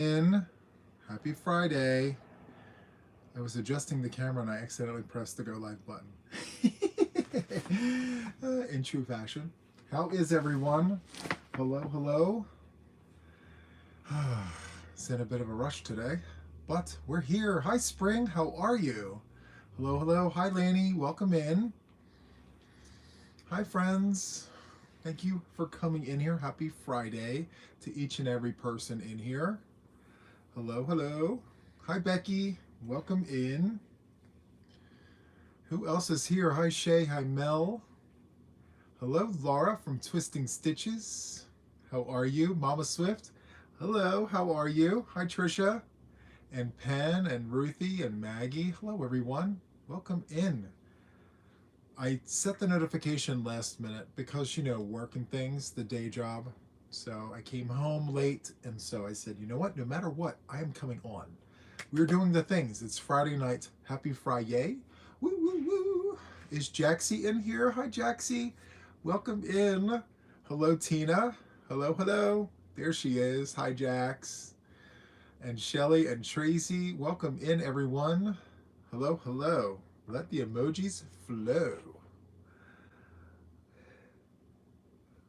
in. Happy Friday. I was adjusting the camera and I accidentally pressed the go live button. In true fashion. How is everyone? Hello, hello. It's in a bit of a rush today, but we're here. Hi, Spring. How are you? Hello, hello. Hi, Lanny. Welcome in. Hi, friends. Thank you for coming in here. Happy Friday to each and every person in here. Hello, hello. Hi, Becky. Welcome in. Who else is here? Hi, Shay. Hi, Mel. Hello, Laura from Twisting Stitches. How are you? Mama Swift. Hello, how are you? Hi, Trisha. And Pen and Ruthie and Maggie. Hello, everyone. Welcome in. I set the notification last minute because, work and things, the day job. So I came home late, and so I said, you know what? No matter what, I am coming on. We're doing the things. It's Friday night. Happy Friday. Woo, woo, woo. Is Jaxie in here? Hi, Jaxie. Welcome in. Hello, Tina. Hello, hello. There she is. Hi, Jax. And Shelly and Tracy. Welcome in, everyone. Hello, hello. Let the emojis flow.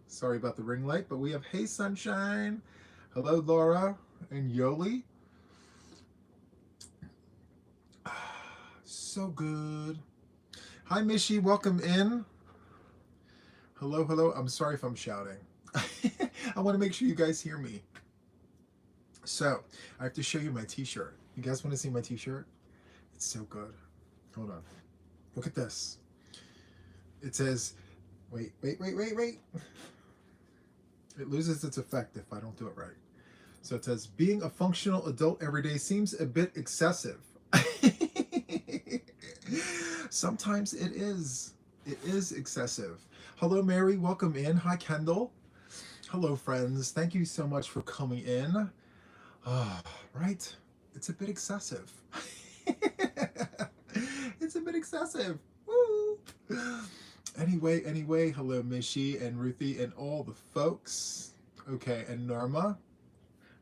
Sorry about the ring light, but we have Hey Sunshine. Hello, Laura and Yoli. So good. Hi, Mishi. Welcome in. Hello, hello. I'm sorry if I'm shouting. I want to make sure you guys hear me. So, I have to show you my t-shirt. You guys want to see my t-shirt? It's so good. Hold on. Look at this. It says, wait. It loses its effect if I don't do it right. So it says, being a functional adult every day seems a bit excessive. Sometimes it is. It is excessive. Hello, Mary. Welcome in. Hi, Kendall. Hello, friends. Thank you so much for coming in. Right? It's a bit excessive. It's a bit excessive. Woo! Anyway, hello, Mishi and Ruthie and all the folks. Okay, and Norma.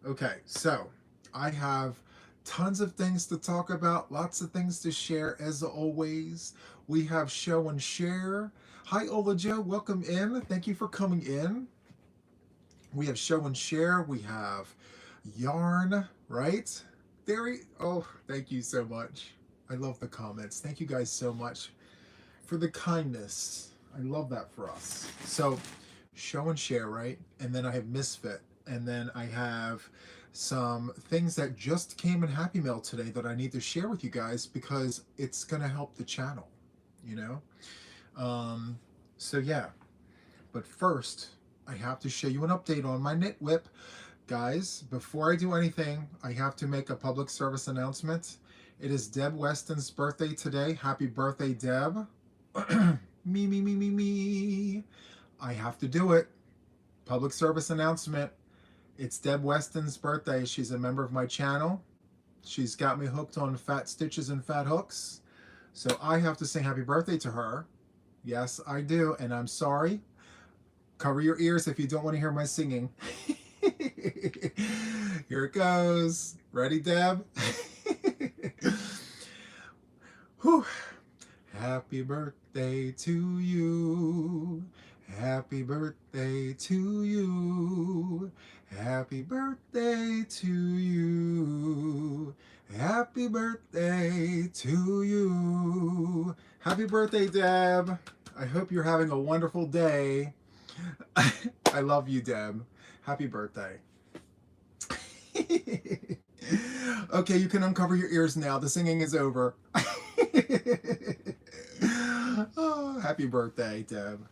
Okay, so I have tons of things to talk about, lots of things to share as always. We have show and share. Hi, Ola Joe, welcome in. Thank you for coming in. We have show and share. We have yarn, right? Oh, thank you so much. I love the comments. Thank you guys so much for the kindness. I love that for us. So, show and share, right? And then I have Misfit. And then I have some things that just came in Happy Mail today that I need to share with you guys because it's going to help the channel, you know? So, yeah. But first, I have to show you an update on my knit whip. Guys, before I do anything, I have to make a public service announcement. It is Deb Weston's birthday today. Happy birthday, Deb. Me. I have to do it. Public service announcement. It's Deb Weston's birthday. She's a member of my channel. She's got me hooked on fat stitches and fat hooks. So I have to sing happy birthday to her. Yes, I do. And I'm sorry. Cover your ears if you don't want to hear my singing. Here it goes. Ready, Deb? Whew. Happy birthday to you. Happy birthday to you. Happy birthday to you. Happy birthday to you. Happy birthday, Deb. I hope you're having a wonderful day. I love you, Deb. Happy birthday. Okay, you can uncover your ears now. The singing is over. Oh, happy birthday, Deb.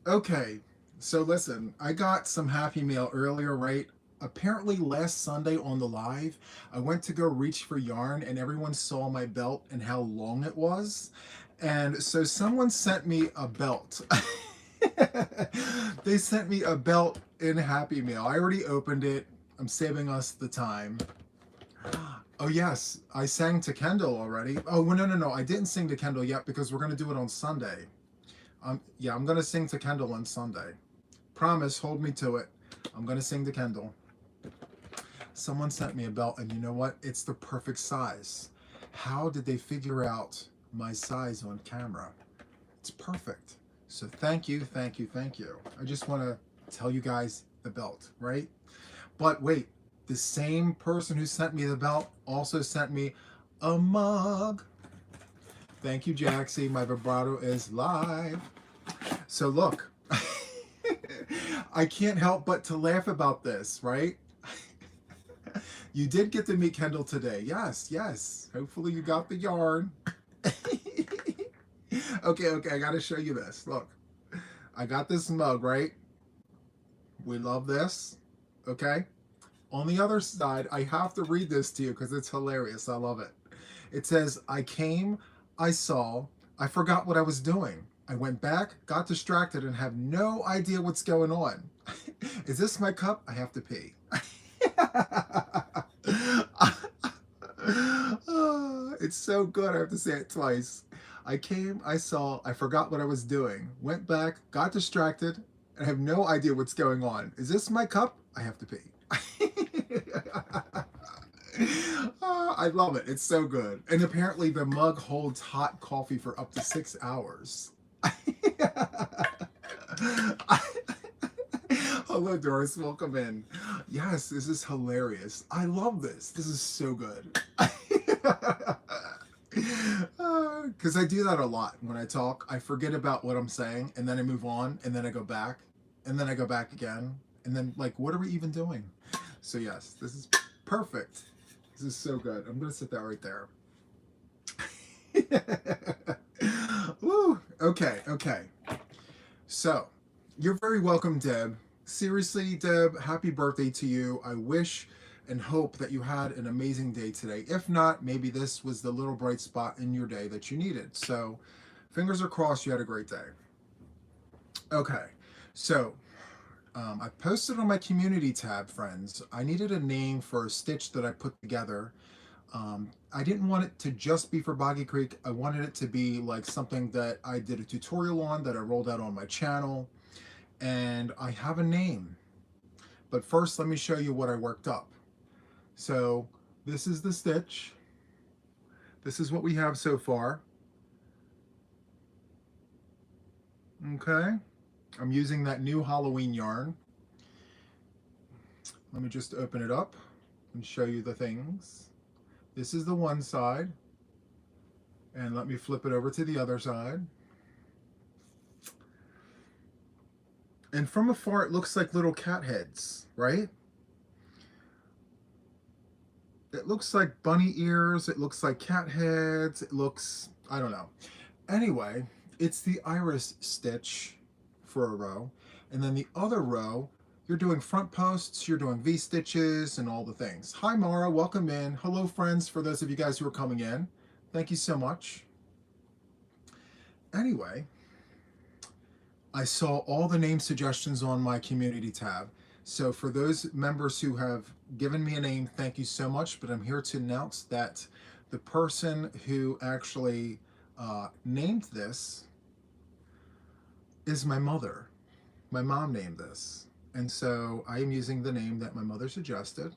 Okay, so listen, I got some Happy Mail earlier, right? Apparently last Sunday on the live, I went to go reach for yarn and everyone saw my belt and how long it was. And so someone sent me a belt. They sent me a belt in Happy Mail. I already opened it. I'm saving us the time. Oh yes, I sang to Kendall already. Oh, no. I didn't sing to Kendall yet because we're going to do it on Sunday. Yeah, I'm going to sing to Kendall on Sunday. Promise, hold me to it. I'm going to sing to Kendall. Someone sent me a belt, and you know what? It's the perfect size. How did they figure out my size on camera? It's perfect. So thank you, thank you, thank you. I just want to tell you guys the belt, right? But wait, the same person who sent me the belt also sent me a mug. Thank you, Jaxie. My vibrato is live. So look, I can't help but to laugh about this, right? You did get to meet Kendall today. Yes, yes. Hopefully you got the yarn. Okay, I gotta show you this. Look, I got this mug, right? We love this. Okay. On the other side, I have to read this to you because it's hilarious. I love it. It says, I came, I saw, I forgot what I was doing. I went back, got distracted, and have no idea what's going on. Is this my cup? I have to pee. It's so good. I have to say it twice. I came, I saw, I forgot what I was doing. Went back, got distracted, and have no idea what's going on. Is this my cup? I have to pee. I love it. It's so good. And apparently the mug holds hot coffee for up to 6 hours. Hello, Doris. Welcome in. Yes, this is hilarious. I love this. This is so good. Because I do that a lot when I talk. I forget about what I'm saying, and then I move on, and then I go back, and then I go back again, and then, like, what are we even doing? So, yes, this is perfect. This is so good. I'm going to sit that right there. Woo. Okay. So, you're very welcome, Deb. Seriously, Deb, happy birthday to you. I wish and hope that you had an amazing day today. If not, maybe this was the little bright spot in your day that you needed. So, fingers are crossed you had a great day. Okay. So, I posted on my community tab, friends. I needed a name for a stitch that I put together. I didn't want it to just be for Boggy Creek. I wanted it to be like something that I did a tutorial on, that I rolled out on my channel. And I have a name. But first, let me show you what I worked up. So this is the stitch. This is what we have so far. Okay. I'm using that new Halloween yarn. Let me just open it up and show you the things. This is the one side. And let me flip it over to the other side. And from afar, it looks like little cat heads, right? It looks like bunny ears. It looks like cat heads. It looks, I don't know. Anyway, it's the iris stitch for a row. And then the other row, you're doing front posts, you're doing V-stitches and all the things. Hi, Mara. Welcome in. Hello, friends, for those of you guys who are coming in. Thank you so much. Anyway, I saw all the name suggestions on my community tab. So for those members who have given me a name, thank you so much. But I'm here to announce that the person who actually named this is my mother. My mom named this. And so I am using the name that my mother suggested.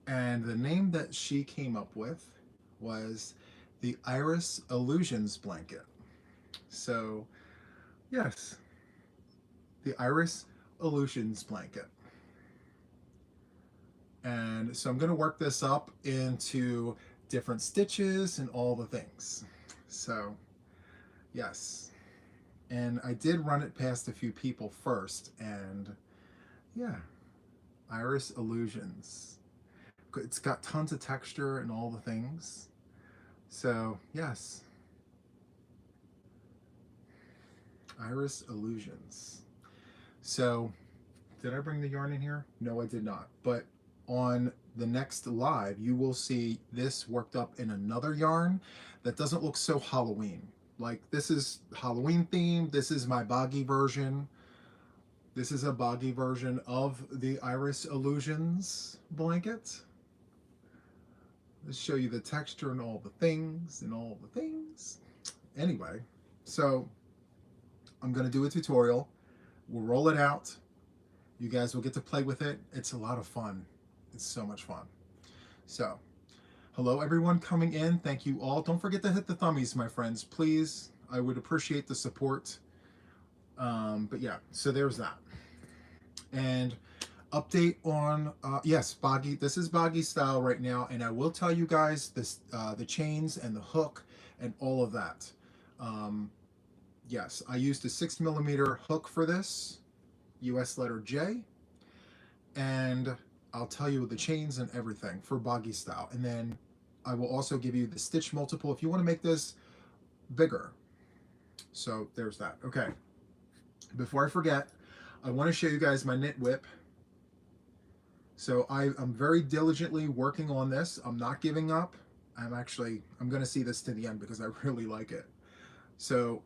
And the name that she came up with was the Iris Illusions blanket. So yes, the Iris Illusions blanket. And so I'm going to work this up into different stitches and all the things. So yes, and I did run it past a few people first, and yeah, Iris Illusions. It's got tons of texture and all the things. So yes, Iris Illusions. So did I bring the yarn in here? No, I did not. But on the next live, you will see this worked up in another yarn that doesn't look so Halloween. Like, this is Halloween themed. This is my boggy version. This is a boggy version of the Iris Illusions blanket. Let's show you the texture and all the things Anyway, so I'm going to do a tutorial. We'll roll it out. You guys will get to play with it. It's a lot of fun. It's so much fun. So, hello everyone coming in. Thank you all. Don't forget to hit the thummies, my friends, please. I would appreciate the support. But yeah, so there's that. And update on yes, boggy. This is boggy style right now, and I will tell you guys this: the chains and the hook and all of that. Um, yes, I used a 6 millimeter hook for this, US letter J, and I'll tell you the chains and everything for boggy style, and then I will also give you the stitch multiple if you want to make this bigger. So there's that. Okay. Before I forget, I want to show you guys my knit whip. So I'm very diligently working on this. I'm not giving up. I'm going to see this to the end because I really like it. So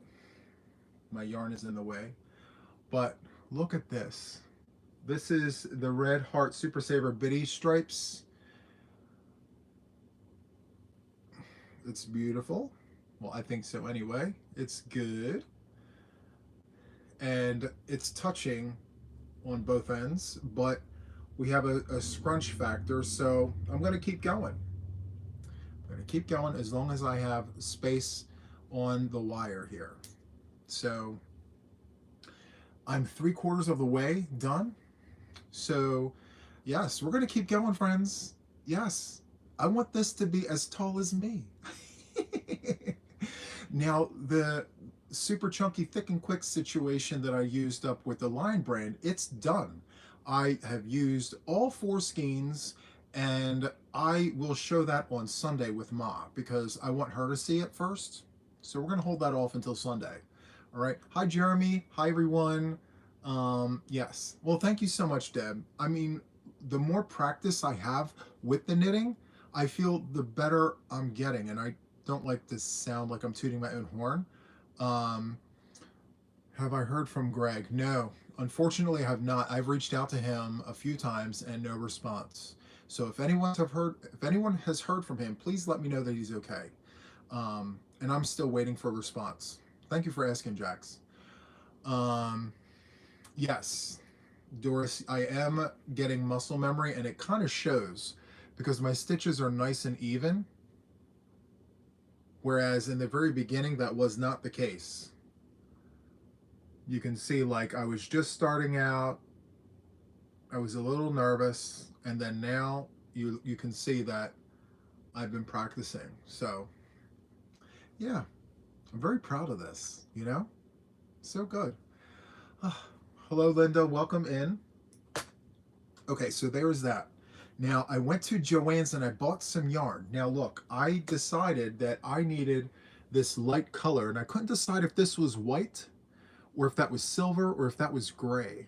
my yarn is in the way, but look at this. This is the Red Heart Super Saver Biddy stripes. It's beautiful. Well, I think so anyway. It's good. And it's touching on both ends, but we have a scrunch factor, so I'm going to keep going. I'm going to keep going as long as I have space on the wire here. So I'm 3/4 of the way done. So yes, we're going to keep going, friends. Yes, I want this to be as tall as me. Now, the super chunky thick and quick situation that I used up with the Line brand, it's done. I have used all 4 skeins, and I will show that on Sunday with Ma because I want her to see it first. So we're going to hold that off until Sunday. All right. Hi, Jeremy. Hi, everyone. Yes. Well, thank you so much, Deb. I mean, the more practice I have with the knitting, I feel the better I'm getting. And I don't like to sound like I'm tooting my own horn. Have I heard from Greg? No. Unfortunately, I have not. I've reached out to him a few times and no response. So if anyone has heard from him, please let me know that he's okay. And I'm still waiting for a response. Thank you for asking, Jax. Yes, Doris, I am getting muscle memory, and it kind of shows because my stitches are nice and even. Whereas in the very beginning, that was not the case. You can see, like, I was just starting out. I was a little nervous, and then now you can see that I've been practicing. So yeah, I'm very proud of this, you know? So good. Hello, Linda. Welcome in. Okay, so there's that. Now, I went to Joann's and I bought some yarn. Now, look, I decided that I needed this light color, and I couldn't decide if this was white or if that was silver or if that was gray,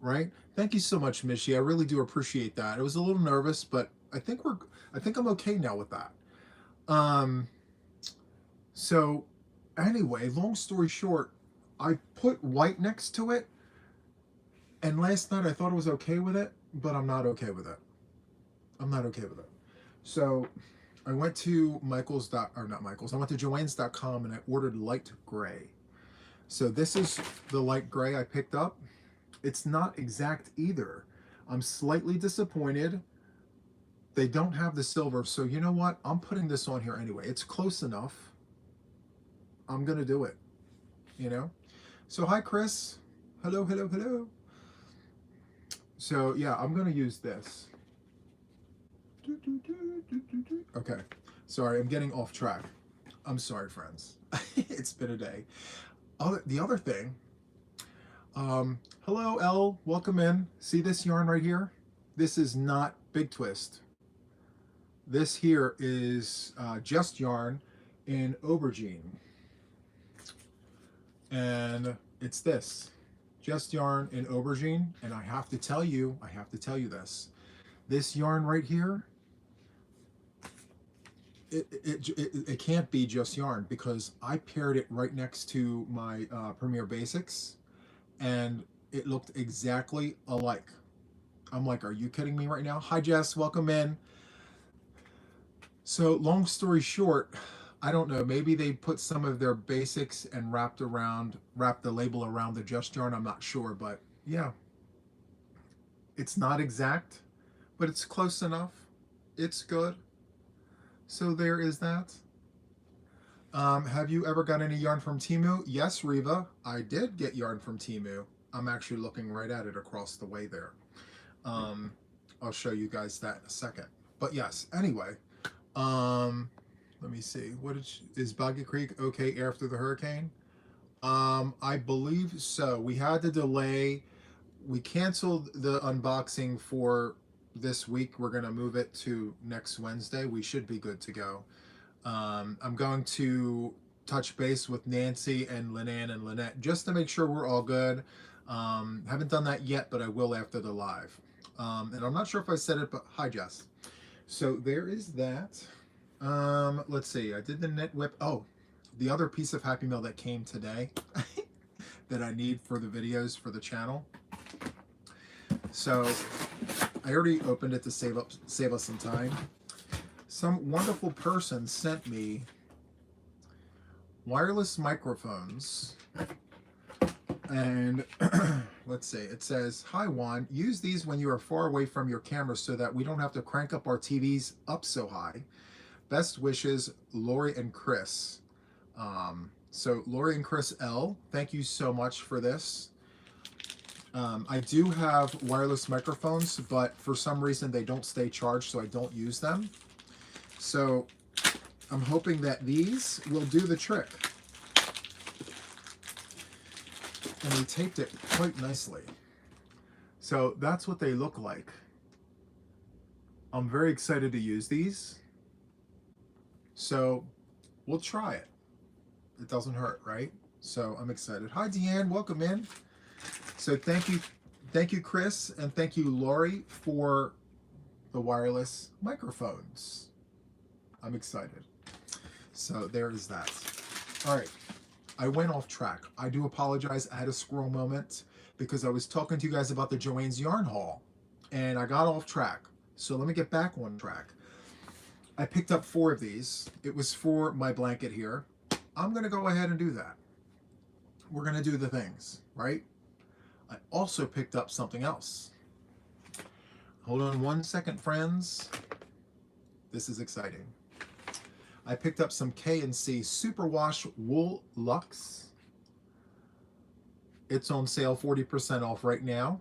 right? Thank you so much, Mishi. I really do appreciate that. I was a little nervous, but I think I'm okay now with that. So anyway, long story short, I put white next to it, and last night I thought I was okay with it, but I'm not okay with it. I'm not okay with it. So I went to I went to Joann's.com and I ordered light gray. So this is the light gray I picked up. It's not exact either. I'm slightly disappointed. They don't have the silver, so you know what? I'm putting this on here anyway. It's close enough. I'm gonna do it, you know? So hi, Chris. Hello, hello, hello. So yeah, I'm gonna use this. Okay, sorry, I'm getting off track. I'm sorry, friends. It's been a day. The other thing, hello, Elle, welcome in. See this yarn right here? This is not Big Twist. This here is just yarn in aubergine. And it's this, just yarn in aubergine. And I have to tell you this yarn right here, it can't be just yarn because I paired it right next to my Premier Basics and it looked exactly alike. I'm like, are you kidding me right now? Hi, Jess, welcome in. So long story short, I don't know, maybe they put some of their basics and wrapped the label around the just yarn. I'm not sure, but yeah, it's not exact, but it's close enough. It's good. So there is that. Have you ever got any yarn from Timu? Yes, Reva, I did get yarn from Timu. I'm actually looking right at it across the way there. Um, I'll show you guys that in a second. But yes, anyway, let me see. Is Boggy Creek okay after the hurricane? I believe so. We had to delay. We canceled the unboxing for this week. We're gonna move it to next Wednesday. We should be good to go. I'm going to touch base with Nancy and Linan and Lynette just to make sure we're all good. Haven't done that yet, but I will after the live. And I'm not sure if I said it, but hi, Jess. So there is that. Let's see. I did the knit whip. Oh, the other piece of Happy Meal that came today that I need for the videos for the channel. So I already opened it to save us some time. Some wonderful person sent me wireless microphones, and let's see, it says, "Hi Juan, use these when you are far away from your camera so that we don't have to crank up our TVs up so high. Best wishes, Lori and Chris." So Lori and Chris L, thank you so much for this. I do have wireless microphones, but for some reason they don't stay charged, so I don't use them. So I'm hoping that these will do the trick. And they taped it quite nicely. So that's what they look like. I'm very excited to use these. So we'll try it. It doesn't hurt, right? So I'm excited. Hi, Deanne. Welcome in. So thank you, Chris, and thank you, Lori, for the wireless microphones. I'm excited. So there is that. All right. I went off track. I do apologize. I had a squirrel moment because I was talking to you guys about the Joanne's Yarn Haul, and I got off track. So let me get back on track. I picked up 4 of these. It was for my blanket here. I'm going to go ahead and do that. We're going to do the things, right? I also picked up something else. Hold on one second, friends. This is exciting. I picked up some K&C Superwash Wool Luxe. It's on sale 40% off right now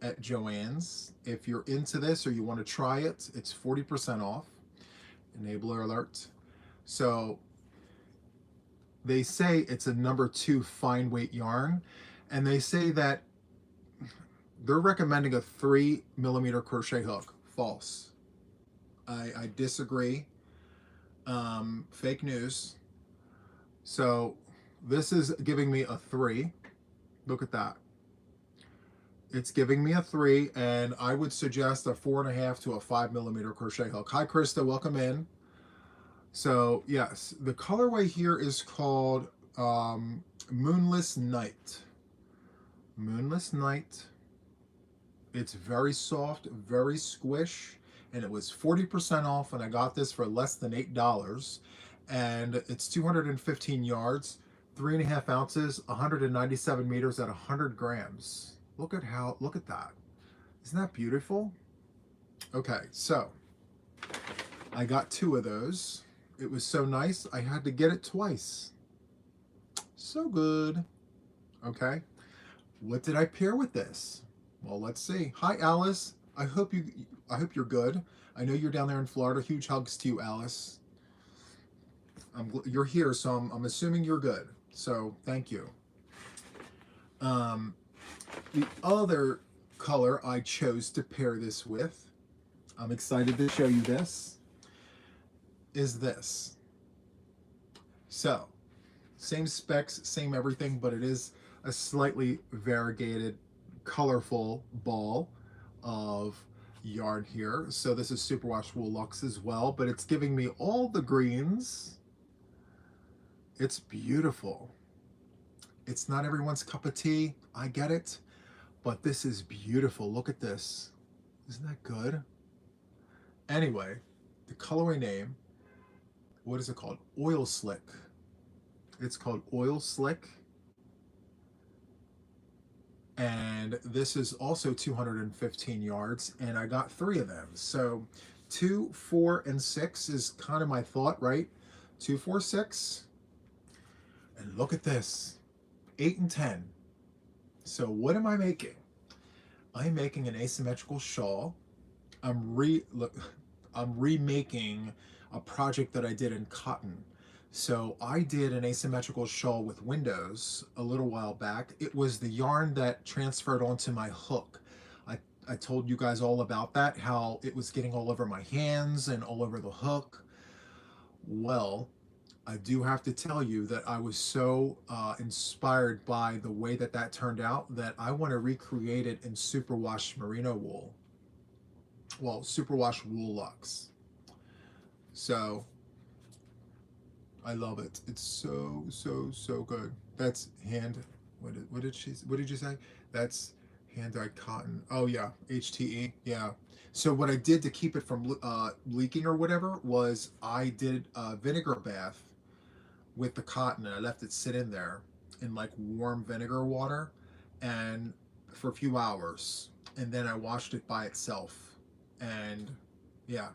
at Joann's. If you're into this or you want to try it, it's 40% off. Enabler alert. So they say it's a #2 fine weight yarn, and they say that they're recommending a 3mm crochet hook. False. I disagree. Fake news. So this is giving me a 3. Look at that. It's giving me a 3, and I would suggest a 4.5 to a 5mm crochet hook. Hi, Krista. Welcome in. So yes, the colorway here is called Moonless Night. Moonless Night. It's very soft, very squish, and it was 40% off, and I got this for less than $8. And it's 215 yards, 3.5 ounces, 197 meters at 100 grams. Look at that. Isn't that beautiful? Okay, so I got 2 of those. It was so nice, I had to get it twice. So good. Okay, what did I pair with this? Well, let's see. Hi, Alice. I hope you're good. I know you're down there in Florida. Huge hugs to you, Alice. You're here, so I'm assuming you're good. So thank you. The other color I chose to pair this with, I'm excited to show you this, is this. So, same specs, same everything, but it is a slightly variegated, colorful ball of yarn here. So this is Superwash Wool Luxe as well, but it's giving me all the greens. It's beautiful. It's not everyone's cup of tea, I get it, but this is beautiful. Look at this. Isn't that good? Anyway, the colorway name, what is it called? Oil Slick. It's called Oil Slick. And this is also 215 yards, and I got 3 of them. So 2, 4, and 6 is kind of my thought, right? 2, 4, 6. And look at this, 8 and 10. So what am I making? I'm making an asymmetrical shawl. I'm remaking a project that I did in cotton. So I did an asymmetrical shawl with windows a little while back. It was the yarn that transferred onto my hook. I told you guys all about that, how it was getting all over my hands and all over the hook. Well, I do have to tell you that I was so inspired by the way that that turned out that I want to recreate it in superwash merino wool. Well, superwash wool lux. So I love it. It's so so good. That's hand. What did you say? That's hand dyed cotton. Oh yeah, HTE. Yeah. So what I did to keep it from leaking or whatever was I did a vinegar bath with the cotton, and I left it sit in there in like warm vinegar water and for a few hours, and then I washed it by itself, and yeah,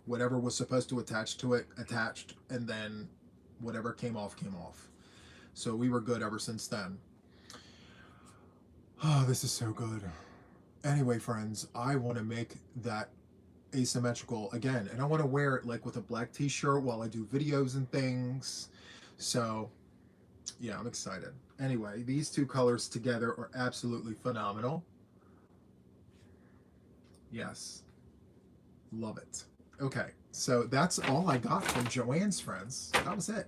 whatever was supposed to attach to it attached, and then whatever came off came off. So we were good ever since then. Oh, this is so good. Anyway, friends, I want to make that asymmetrical again, and I want to wear it like with a black t-shirt while I do videos and things. So yeah, I'm excited. Anyway, these two colors together are absolutely phenomenal. Yes, love it. Okay, so that's all I got from Joann's friends. That was it.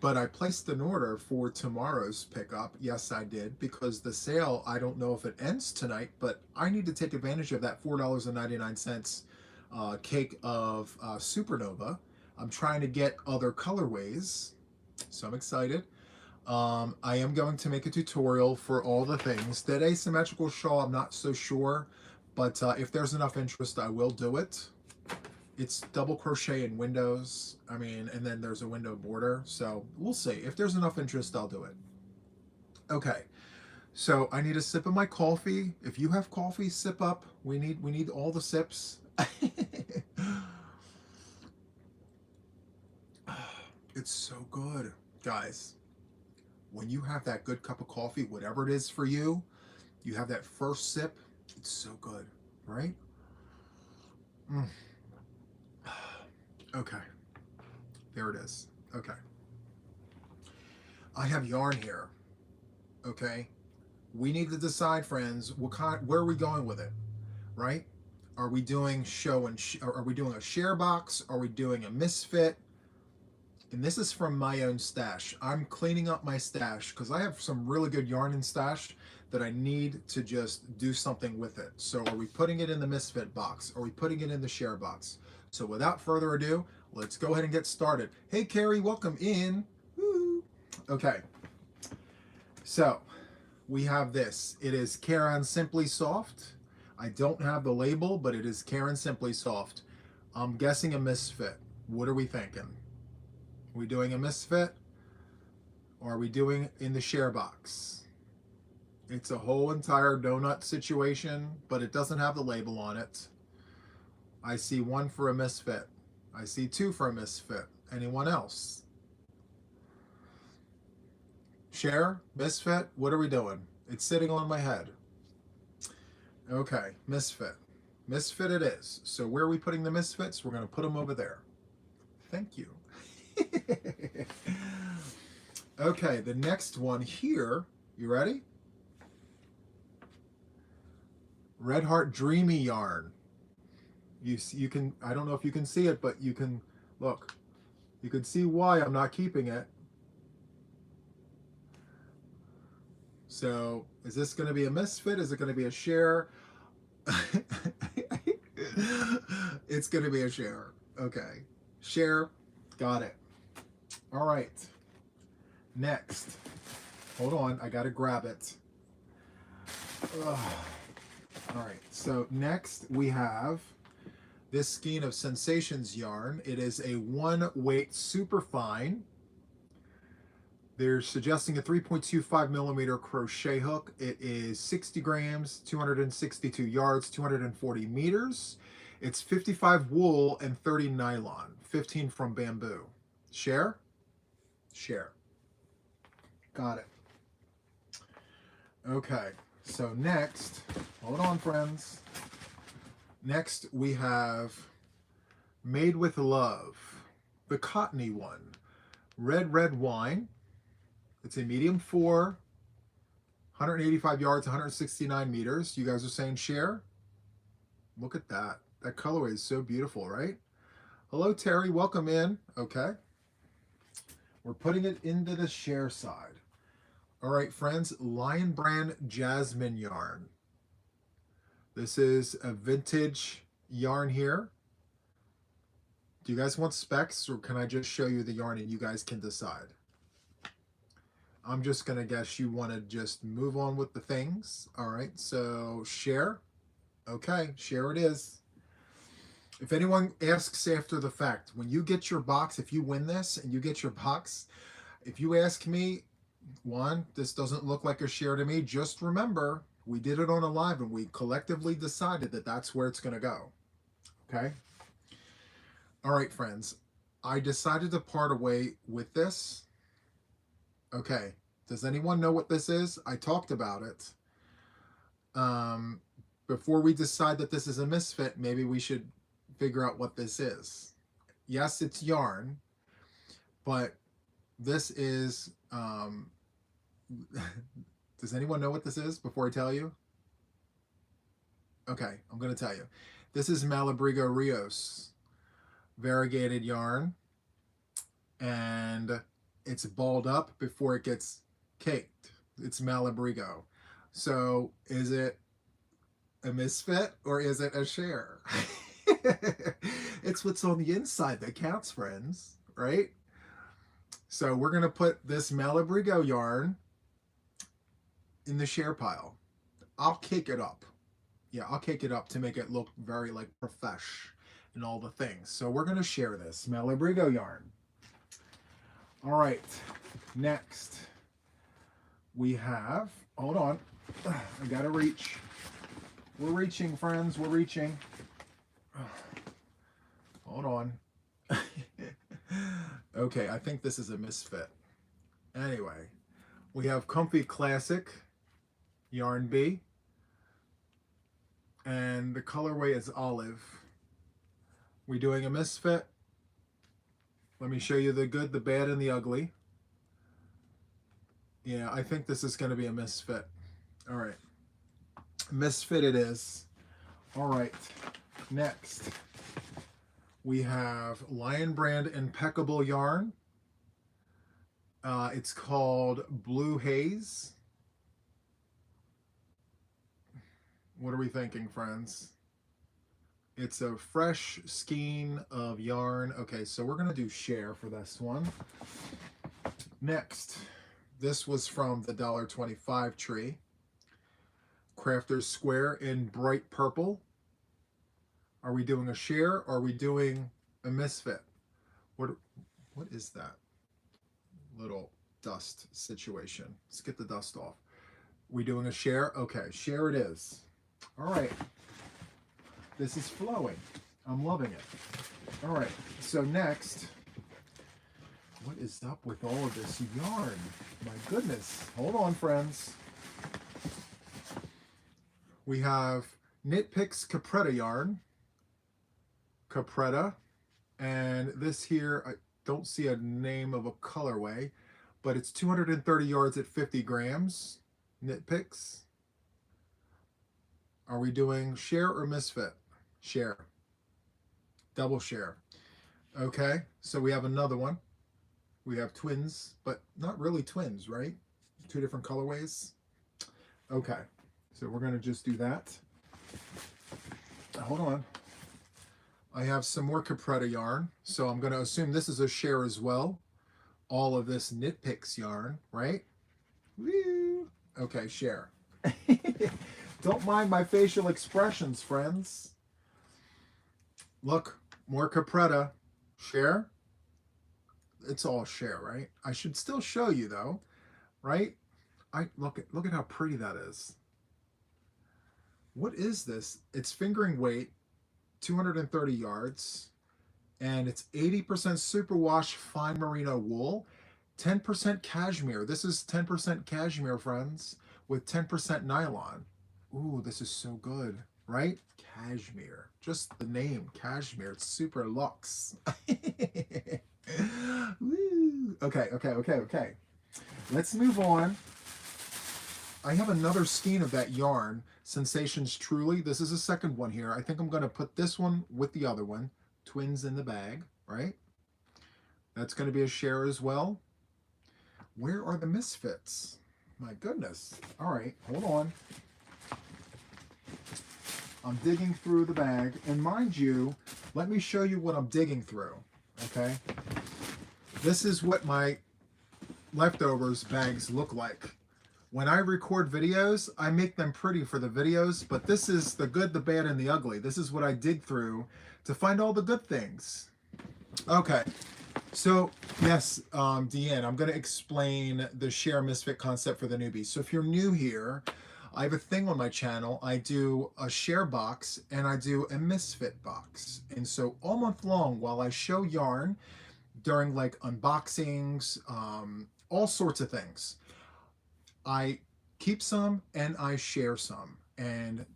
But I placed an order for tomorrow's pickup. Yes, I did, because the sale, I don't know if it ends tonight, but I need to take advantage of that $4.99 cake of Supernova. I'm trying to get other colorways, so I'm excited. I am going to make a tutorial for all the things. That asymmetrical shawl, I'm not so sure, but if there's enough interest, I will do it. It's double crochet in windows, I mean, and then there's a window border, so we'll see. If there's enough interest, I'll do it. Okay, so I need a sip of my coffee. If you have coffee, sip up. We need all the sips. It's so good, guys. When you have that good cup of coffee, whatever it is for you, you have that first sip, it's so good, right? Mm. Okay, there it is. Okay, I have yarn here. Okay, we need to decide, friends, where are we going with it, right? Are we doing are we doing a share box? Are we doing a misfit? And this is from my own stash. I'm cleaning up my stash because I have some really good yarn in stash that I need to just do something with it. So are we putting it in the misfit box? Are we putting it in the share box? So without further ado, let's go ahead and get started. Hey Carrie, welcome in. Woo. Okay, so we have this. It is Karen Simply Soft. I don't have the label, but it is Karen Simply Soft. I'm guessing a misfit. What are we thinking? Are we doing a misfit? Or are we doing in the share box? It's a whole entire donut situation, but it doesn't have the label on it. I see 1 for a misfit. I see 2 for a misfit. Anyone else? Share? Misfit? What are we doing? It's sitting on my head. Okay, misfit. Misfit it is. So where are we putting the misfits? We're going to put them over there. Thank you. Okay, the next one here. You ready? Red Heart Dreamy yarn. You can, I don't know if you can see it, but you can look. You can see why I'm not keeping it. So is this going to be a misfit? Is it going to be a share? It's going to be a share. Okay, share. Got it. All right. Next. Hold on. I got to grab it. Ugh. All right. So next we have this skein of Sensations yarn. It is a 1 weight super fine. They're suggesting a 3.25 millimeter crochet hook. It is 60 grams, 262 yards, 240 meters. It's 55 wool and 30 nylon, 15 from bamboo. Share? Share. Got it. Okay, so next, hold on, friends. Next, we have Made with Love, the cottony one. Red wine. It's a medium 4, 185 yards, 169 meters. You guys are saying share? Look at that. That colorway is so beautiful, right? Hello, Terry. Welcome in. Okay. We're putting it into the share side. All right, friends. Lion Brand Jasmine yarn. This is a vintage yarn here. Do you guys want specs, or can I just show you the yarn and you guys can decide? I'm just going to guess you want to just move on with the things. All right, so share. Okay, share it is. If anyone asks after the fact, when you get your box, if you win this and you get your box, if you ask me, Juan, this doesn't look like a share to me, just remember, we did it on a live and we collectively decided that that's where it's going to go. Okay? All right, friends. I decided to part away with this. Okay, does anyone know what this is? I talked about it. Before we decide that this is a misfit, maybe we should figure out what this is. Yes, it's yarn, but this is, does anyone know what this is before I tell you? Okay, I'm going to tell you. This is Malabrigo Rios variegated yarn, and it's balled up before it gets caked. It's Malabrigo. So is it a misfit or is it a share? It's what's on the inside that counts, friends, right? So we're going to put this Malabrigo yarn in the share pile. I'll cake it up. Yeah, I'll cake it up to make it look very like profesh and all the things. So we're going to share this Malabrigo yarn. All right, next we have, hold on, I gotta reach. We're reaching, friends, we're reaching. Hold on. Okay, I think this is a misfit. Anyway, we have Comfy Classic Yarn B, and the colorway is olive. We doing a misfit? Let me show you the good, the bad, and the ugly. Yeah, I think this is going to be a misfit. All right. Misfit it is. All right. Next, we have Lion Brand Impeccable Yarn. It's called Blue Haze. What are we thinking, friends? It's a fresh skein of yarn. Okay, so we're going to do share for this one. Next, this was from the $1.25 tree. Crafter's Square in bright purple. Are we doing a share or are we doing a misfit? What is that little dust situation? Let's get the dust off. We doing a share? Okay, share it is. All right. This is flowing. I'm loving it. All right, so next, what is up with all of this yarn? My goodness. Hold on, friends. We have Knit Picks Capretta yarn. Capretta. And this here, I don't see a name of a colorway, but it's 230 yards at 50 grams. Knit Picks. Are we doing share or misfit? Share. Double share. Okay, so we have another one. We have twins, but not really twins, right? Two different colorways. Okay, so we're going to just do that. Hold on. I have some more Capretta yarn, so I'm going to assume this is a share as well. All of this Knit Picks yarn, right? Woo! Okay, share. Don't mind my facial expressions, friends. Look, more Capretta. Share. it's all share, right? I should still show you though, right? I look at how pretty that is. What is this? It's fingering weight, 230 yards, and it's 80% superwash fine merino wool, 10% cashmere. This is 10% cashmere, friends, with 10% nylon. Ooh, this is so good, right? Cashmere. Just the name, cashmere. It's super luxe. Woo. Okay. Let's move on. I have another skein of that yarn, Sensations Truly. This is a second one here. I think I'm going to put this one with the other one. Twins in the bag, right? That's going to be a share as well. Where are the misfits? My goodness. All right, hold on. I'm digging through the bag. And mind you, let me show you what I'm digging through, okay? This is what my leftovers bags look like. When I record videos, I make them pretty for the videos, but this is the good, the bad, and the ugly. This is what I dig through to find all the good things. Okay, so yes, Deanne, I'm going to explain the share misfit concept for the newbies. So if you're new here, I have a thing on my channel. I do a share box and I do a misfit box. And so all month long, while I show yarn during like unboxings, all sorts of things, I keep some and I share some. And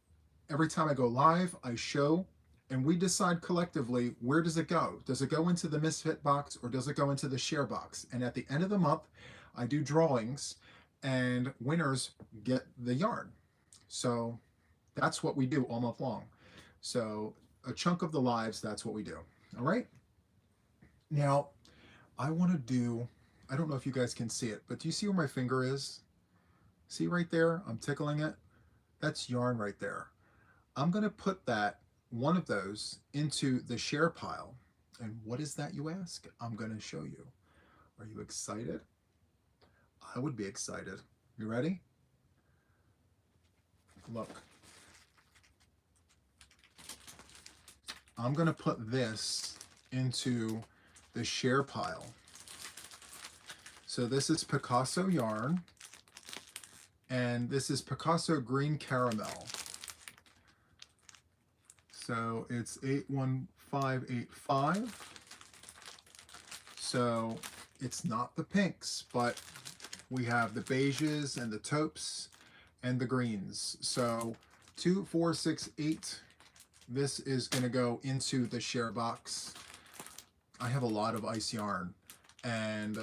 every time I go live, I show and we decide collectively, where does it go? Does it go into the misfit box or does it go into the share box? And at the end of the month, I do drawings and winners get the yarn. So that's what we do all month long. So a chunk of the lives, that's what we do. All right. Now I want to do, I don't know if you guys can see it, but do you see where my finger is? See right there? I'm tickling it. That's yarn right there. I'm going to put that, one of those, into the share pile. And what is that, you ask? I'm going to show you. Are you excited? I would be excited. You ready? Look. I'm going to put this into the share pile. So this is Picasso yarn. And this is Picasso Green Caramel. So it's 81585. So it's not the pinks, but we have the beiges and the taupes and the greens. So 2, 4, 6, 8. This is going to go into the share box. I have a lot of ice yarn and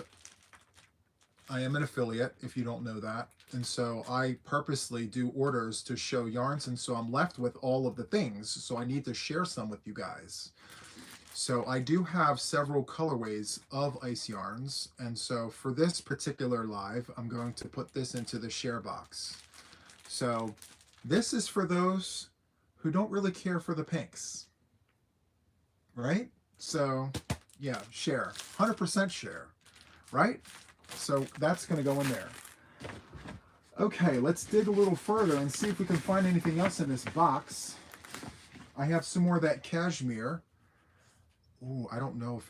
I am an affiliate, if you don't know that. And so I purposely do orders to show yarns, and so I'm left with all of the things. So I need to share some with you guys. So I do have several colorways of ice yarns. And so for this particular live, I'm going to put this into the share box. So this is for those who don't really care for the pinks, right? So yeah, share, 100% share, right? So that's going to go in there. Okay, let's dig a little further and see if we can find anything else in this box. I have some more of that cashmere. Ooh, I don't know if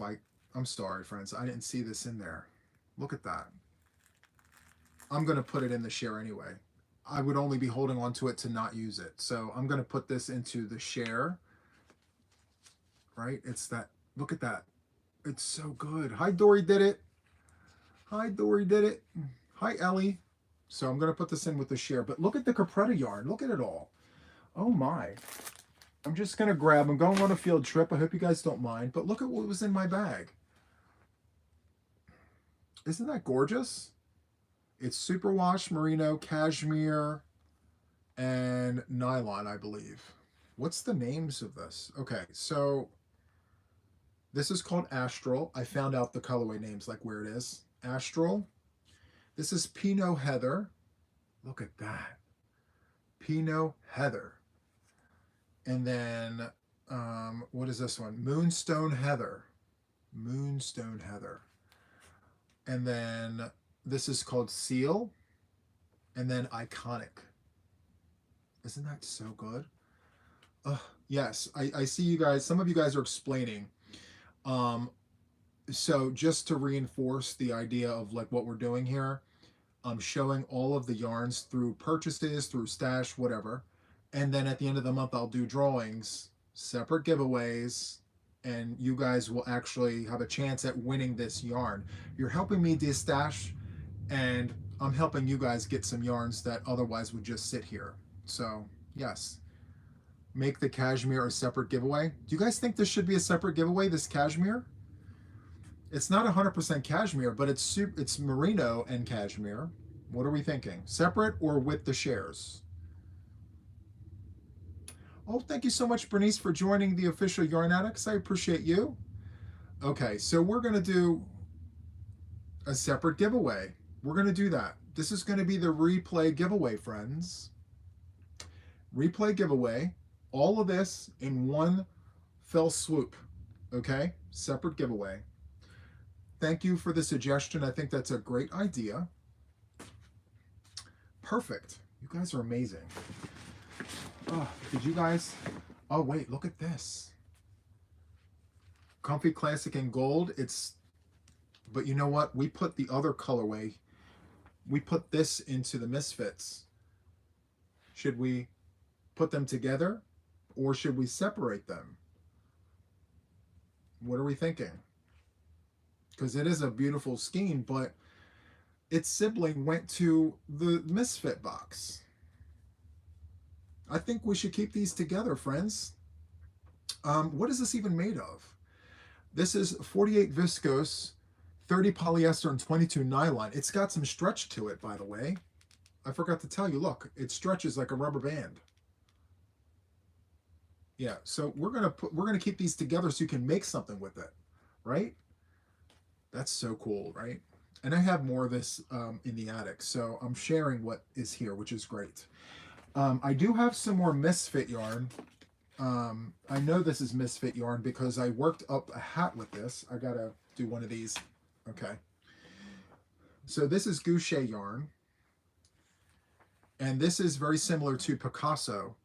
I'm sorry, friends. I didn't see this in there. Look at that. I'm going to put it in the share anyway. I would only be holding on to it to not use it. So I'm going to put this into the share. Right? It's that. Look at that. It's so good. Hi, Dory did it. Hi, Dory did it. Hi, Ellie. So I'm going to put this in with the share. But look at the Capretta yarn. Look at it all. Oh, my. I'm just going to grab. I'm going on a field trip. I hope you guys don't mind. But look at what was in my bag. Isn't that gorgeous? It's superwash, merino, cashmere, and nylon, I believe. What's the names of this? Okay, so this is called Astral. I found out the colorway names, like where it is. Astral. This is Pinot Heather. Look at that. Pinot Heather. And then, what is this one? Moonstone Heather. Moonstone Heather. And then this is called Seal. And then Iconic. Isn't that so good? Yes, I see you guys. Some of you guys are explaining. So just to reinforce the idea of like what we're doing here, I'm showing all of the yarns through purchases, through stash, whatever. And then at the end of the month, I'll do drawings, separate giveaways, and you guys will actually have a chance at winning this yarn. You're helping me de-stash, and I'm helping you guys get some yarns that otherwise would just sit here. So, yes, make the cashmere a separate giveaway. Do you guys think this should be a separate giveaway, this cashmere? It's not 100% cashmere, but it's merino and cashmere. What are we thinking? Separate or with the shares? Oh, thank you so much, Bernice, for joining the official Yarn Addicts. I appreciate you. Okay, so we're going to do a separate giveaway. We're going to do that. This is going to be the replay giveaway, friends. Replay giveaway. All of this in one fell swoop. Okay? Separate giveaway. Thank you for the suggestion. I think that's a great idea. Perfect. You guys are amazing. Oh, did you guys? Oh, wait, look at this. Comfy Classic in gold. But you know what? We put the other colorway. We put this into the Misfits. Should we put them together or should we separate them? What are we thinking? Because it is a beautiful scheme, but its sibling went to the Misfit box. I think we should keep these together, friends. What is this even made of? This is 48 viscose, 30 polyester, and 22 nylon. It's got some stretch to it, by the way. I forgot to tell you, look, it stretches like a rubber band. Yeah, so we're gonna keep these together so you can make something with it, right? That's so cool, right? And I have more of this in the attic, so I'm sharing what is here, which is great. I do have some more Misfit yarn. I know this is Misfit yarn because I worked up a hat with this. I gotta do one of these. Okay. So this is Goucher yarn. And this is very similar to Picasso.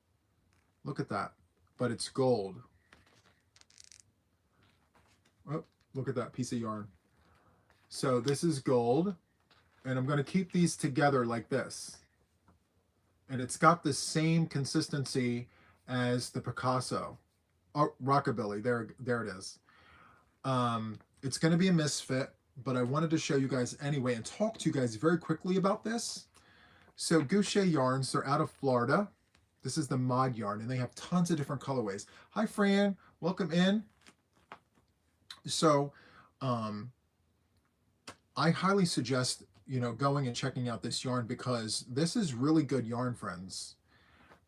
Look at that. But it's gold. Oh, look at that piece of yarn. So this is gold. And I'm going to keep these together like this. And it's got the same consistency as the Picasso. Oh, Rockabilly. There it is. It's going to be a Misfit, but I wanted to show you guys anyway and talk to you guys very quickly about this. So Goucher yarns, they're out of Florida. This is the mod yarn, and they have tons of different colorways. Hi, Fran. Welcome in. So I highly suggest, going and checking out this yarn because this is really good yarn, friends.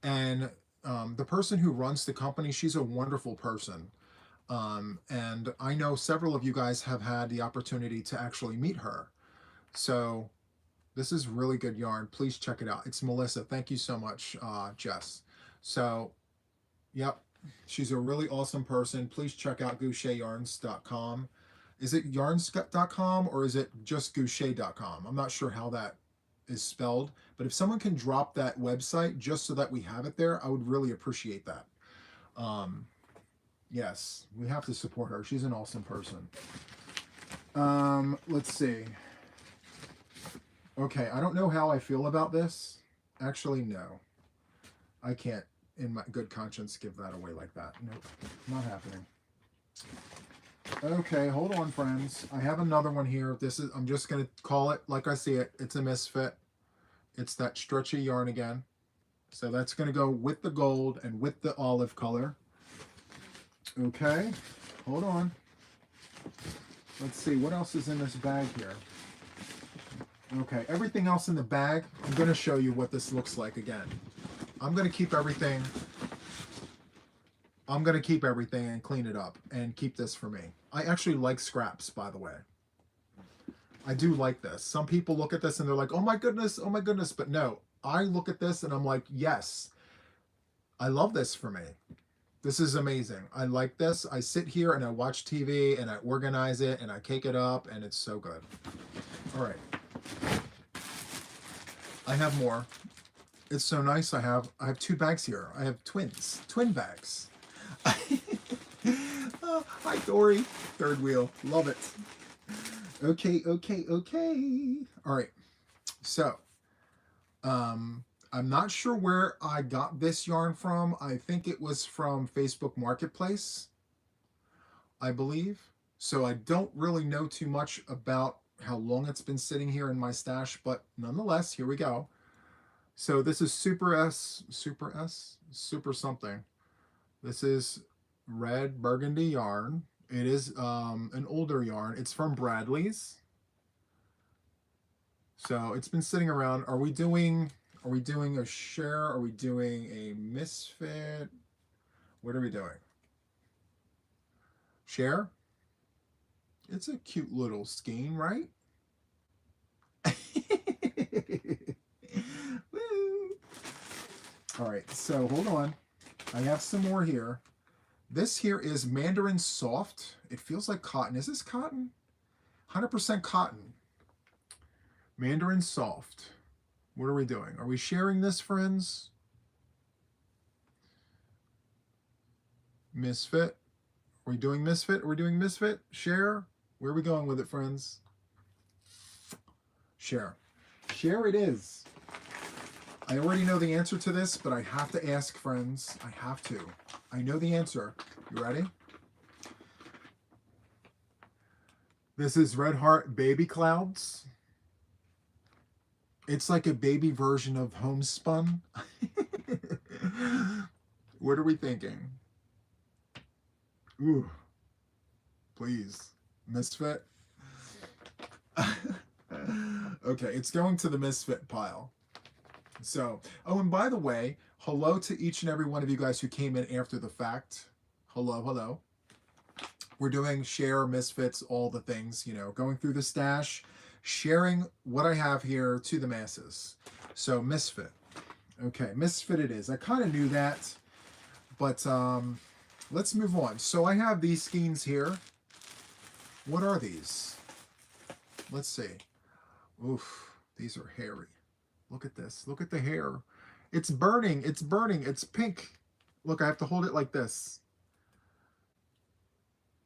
And the person who runs the company, she's a wonderful person. And I know several of you guys have had the opportunity to actually meet her. So this is really good yarn. Please check it out. It's Melissa. Thank you so much, Jess. So, yep, she's a really awesome person. Please check out GoucherYarns.com. Is it yarns.com or is it just Goucher.com? I'm not sure how that is spelled, but if someone can drop that website just so that we have it there, I would really appreciate that. Yes, we have to support her. She's an awesome person. Let's see. Okay, I don't know how I feel about this. Actually, no. I can't, in my good conscience, give that away like that. Nope, not happening. Okay, hold on, friends. I have another one here. I'm just going to call it like I see it. It's a Misfit. It's that stretchy yarn again. So that's going to go with the gold and with the olive color. Okay, hold on. Let's see, what else is in this bag here? Okay, everything else in the bag, I'm going to show you what this looks like again. I'm going to keep everything and clean it up and keep this for me. I actually like scraps, by the way. I do like this. Some people look at this and they're like, oh my goodness, but no. I look at this and I'm like, yes, I love this for me. This is amazing. I like this. I sit here and I watch TV and I organize it and I cake it up and it's so good. All right. I have more. It's so nice. I have 2 bags here. I have twin bags. Hi, Dory. Third wheel. Love it. Okay, okay, okay. All right. So, I'm not sure where I got this yarn from. I think it was from Facebook Marketplace, I believe. So I don't really know too much about how long it's been sitting here in my stash, but nonetheless, here we go. So this is Super something. This is red burgundy yarn. It is an older yarn. It's from Bradley's. So it's been sitting around. Are we doing a share? Are we doing a misfit? What are we doing? Share? It's a cute little skein, right? Woo. All right, so hold on. I have some more here. This here is Mandarin Soft. It feels like cotton. Is this cotton? 100% cotton. Mandarin Soft. What are we doing? Are we sharing this, friends? Misfit. Are we doing misfit? Are we doing misfit? Share? Where are we going with it, friends? Share. Share it is. I already know the answer to this, but I have to ask, friends. I have to. I know the answer. You ready? This is Red Heart Baby Clouds. It's like a baby version of Homespun. What are we thinking? Ooh. Please. Misfit? Okay, it's going to the misfit pile. So, oh, and by the way, hello to each and every one of you guys who came in after the fact. Hello, hello. We're doing share, misfits, all the things, you know, going through the stash, sharing what I have here to the masses. So, misfit. Okay, misfit it is. I kind of knew that, but let's move on. So, I have these skeins here. What are these? Let's see. Oof, these are hairy. Look at this. Look at the hair. It's burning. It's burning. It's pink. Look, I have to hold it like this.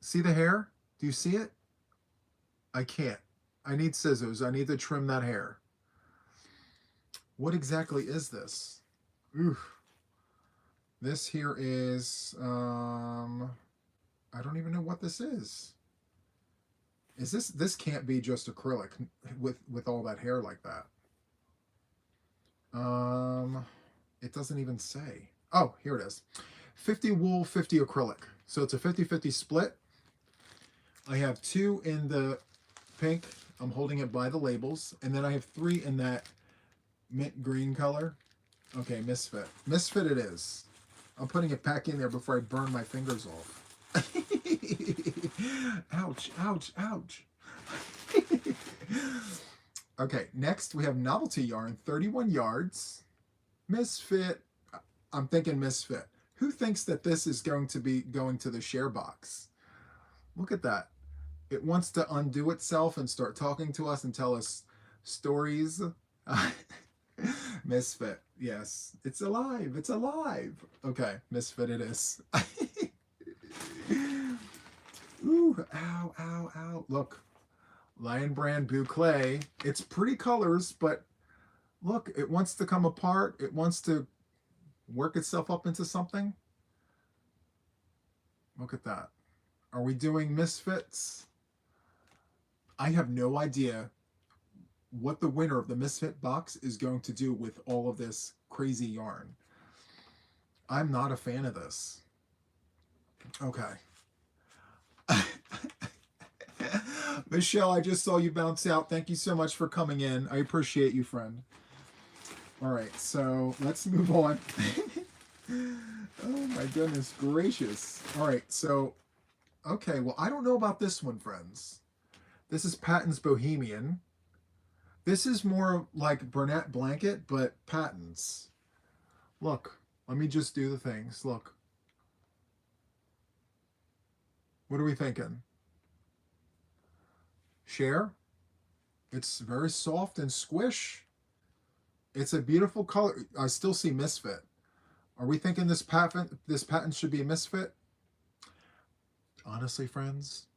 See the hair? Do you see it? I can't. I need scissors. I need to trim that hair. What exactly is this? Oof. This here is, I don't even know what this is. This can't be just acrylic with all that hair like that. It doesn't even say. Oh, here it is. 50 wool, 50 acrylic. So it's a 50-50 split. I have 2 in the pink. I'm holding it by the labels. And then I have 3 in that mint green color. Okay, misfit. Misfit it is. I'm putting it back in there before I burn my fingers off. Ouch, ouch, ouch. Okay, next we have novelty yarn, 31 yards. Misfit. I'm thinking misfit. Who thinks that this is going to be going to the share box? Look at that. It wants to undo itself and start talking to us and tell us stories. Misfit. Yes, it's alive. It's alive. Okay, misfit it is. Ooh, ow, ow, ow. Look, Lion Brand Boucle. It's pretty colors, but look, it wants to come apart. It wants to work itself up into something. Look at that. Are we doing misfits? I have no idea what the winner of the misfit box is going to do with all of this crazy yarn. I'm not a fan of this. Okay. Michelle, I just saw you bounce out. Thank you so much for coming in. I appreciate you, friend. All right, so let's move on. Oh my goodness gracious. All right, so, okay, well, I don't know about this one, friends. This is Patton's Bohemian. This is more like Burnett Blanket, but Patton's. Look, let me just do the things. Look. What are we thinking? Share? It's very soft and squish. It's a beautiful color. I still see misfit. Are we thinking this pattern should be a misfit? Honestly, friends,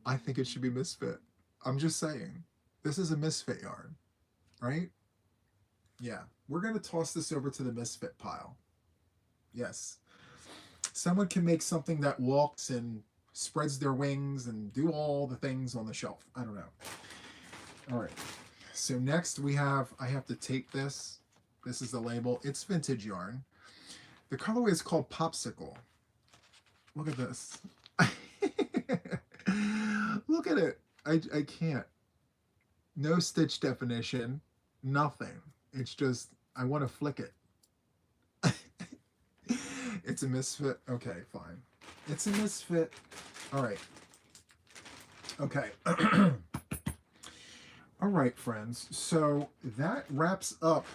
I think it should be misfit. I'm just saying. This is a misfit yarn, right? Yeah. We're going to toss this over to the misfit pile. Yes. Someone can make something that walks and spreads their wings and do all the things on the shelf. I don't know. All right. So next I have to tape this. This is the label. It's vintage yarn. The colorway is called Popsicle. Look at this. Look at it. I can't. No stitch definition. Nothing. It's just, I want to flick it. It's a misfit. Okay, fine. It's a misfit. All right. Okay. All right, friends. So that wraps up